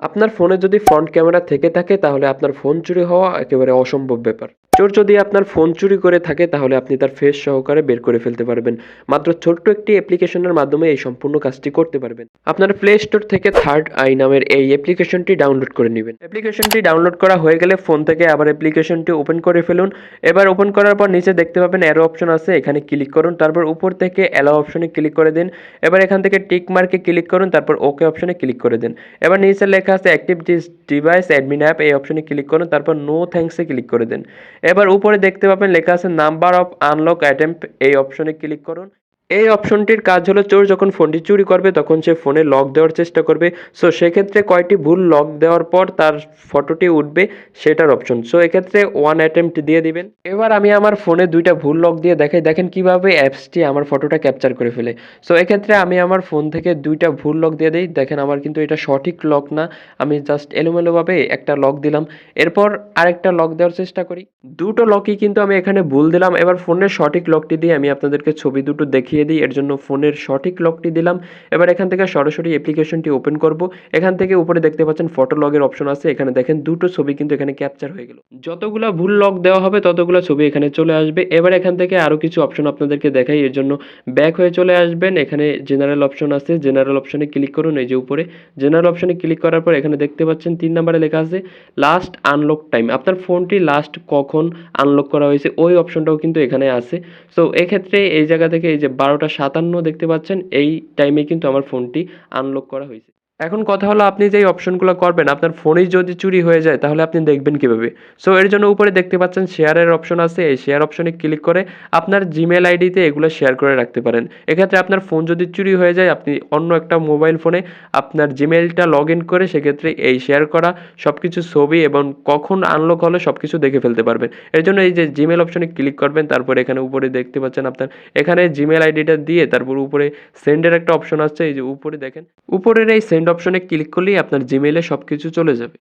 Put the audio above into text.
আপনার ফোনে যদি ফ্রন্ট ক্যামেরা থেকে থাকে তাহলে আপনার ফোন চুরি হওয়া একেবারে অসম্ভব ব্যাপার। চোর যদি আপনার ফোন চুরি করে থাকে তাহলে আপনি তার ফেস সহকারে বের করে ফেলতে পারবেন। মাত্র ছোট্ট একটি অ্যাপ্লিকেশনের মাধ্যমে এই সম্পূর্ণ কাজটি করতে পারবেন। আপনার প্লে স্টোর থেকে থার্ড আই নামের এই অ্যাপ্লিকেশনটি ডাউনলোড করে নেবেন। অ্যাপ্লিকেশনটি ডাউনলোড করা হয়ে গেলে ফোন থেকে আবার অ্যাপ্লিকেশনটি ওপেন করে ফেলুন। এবার ওপেন করার পর নিচে দেখতে পাবেন অ্যারো অপশন আছে, এখানে ক্লিক করুন, তারপর উপর থেকে অ্যালাও অপশনে ক্লিক করে দিন। এবার এখান থেকে টিক মার্কে ক্লিক করুন, তারপর ওকে অপশনে ক্লিক করে দিন। এবার নিচে লেখা আছে active this device admin app, এই অপশনে ক্লিক করুন, তারপর নো থ্যাঙ্কসে ক্লিক করে দিন। এবার উপরে দেখতে পাবেন লেখা আছে নাম্বার অফ আনলক অ্যাটেম্প, এই অপশনে ক্লিক করুন। এই অপশনটির কাজ হলো চোর যখন ফোনটি চুরি করবে তখন সে ফোনে লক দেওয়ার চেষ্টা করবে। সো সেক্ষেত্রে কয়টি ভুল লক দেওয়ার পর তার ফটোটি উঠবে সেটার অপশন। সো এক্ষেত্রে ওয়ান অ্যাটেম্প্ট দিয়ে দিবেন। এবার আমি আমার ফোনে দুইটা ভুল লক দিয়ে দেখাই, দেখেন কিভাবে অ্যাপসটি আমার ফটোটা ক্যাপচার করে ফেলে। সো এক্ষেত্রে আমি আমার ফোন থেকে দুইটা ভুল লক দিয়ে দিই, দেখেন আমার কিন্তু এটা সঠিক লক না, আমি জাস্ট এলোমেলোভাবে একটা লক দিলাম। এরপর আরেকটা লক দেওয়ার চেষ্টা করি, দুটো লকই কিন্তু আমি এখানে ভুল দিলাম। এবার ফোনের সঠিক লকটি দিয়ে আমি আপনাদেরকে ছবি দুটো দেখিয়ে দিই, এর জন্য ফোনের সঠিক লকটি দিলাম। এবার এখান থেকে সরাসরি অ্যাপ্লিকেশনটি ওপেন করব। এখান থেকে উপরে দেখতে পাচ্ছেন ফটো লগের অপশন আছে, এখানে দেখেন দুটো ছবি কিন্তু এখানে ক্যাপচার হয়ে গেল। যতগুলা ভুল লক দেওয়া হবে ততগুলা ছবি এখানে চলে আসবে। এবার এখান থেকে আরো কিছু অপশন আপনাদেরকে দেখাই, এর জন্য ব্যাক হয়ে চলে আসবেন। এখানে জেনারেল অপশন আছে, জেনারেল অপশনে ক্লিক করুন। এই যে উপরে জেনারেল অপশনে ক্লিক করার পর এখানে দেখতে পাচ্ছেন 3 নম্বরে লেখা আছে লাস্ট আনলক টাইম, আপনার ফোনটি লাস্ট কখন আনলক করা হয়েছে ওই অপশনটাও কিন্তু এখানে আছে। সো এক্ষেত্রে এই জায়গা থেকে এই যে 12টা 57 দেখতে পাচ্ছেন, এই টাইমে কিন্তু আমার ফোনটি আনলক করা হয়েছে। এখন কথা হলো আপনি যে অপশনগুলো করবেন আপনার ফোনেই যদি চুরি হয়ে যায় তাহলে আপনি দেখবেন কিভাবে? সো এর জন্য উপরে দেখতে পাচ্ছেন শেয়ারের অপশন আছে, এই শেয়ার অপশনে ক্লিক করে আপনার জিমেল আইডিতে এগুলো শেয়ার করে রাখতে পারেন। এক্ষেত্রে আপনার ফোন যদি চুরি হয়ে যায় আপনি অন্য একটা মোবাইল ফোনে আপনার জিমেইলটা লগ ইন করে সেক্ষেত্রে এই শেয়ার করা সবকিছু ছবি এবং কখন আনলক হলো সবকিছু দেখে ফেলতে পারবেন। এর জন্য এই যে জিমেল অপশনে ক্লিক করবেন, তারপর এখানে উপরে দেখতে পাচ্ছেন আপনার এখানে জিমেল আইডিটা দিয়ে তারপর উপরে সেন্ডের একটা অপশন আছে, এই যে উপরে দেখেন উপরের এই সেন্ড অপশনে ক্লিক করলেই আপনার জিমেইলে সবকিছু চলে যাবে।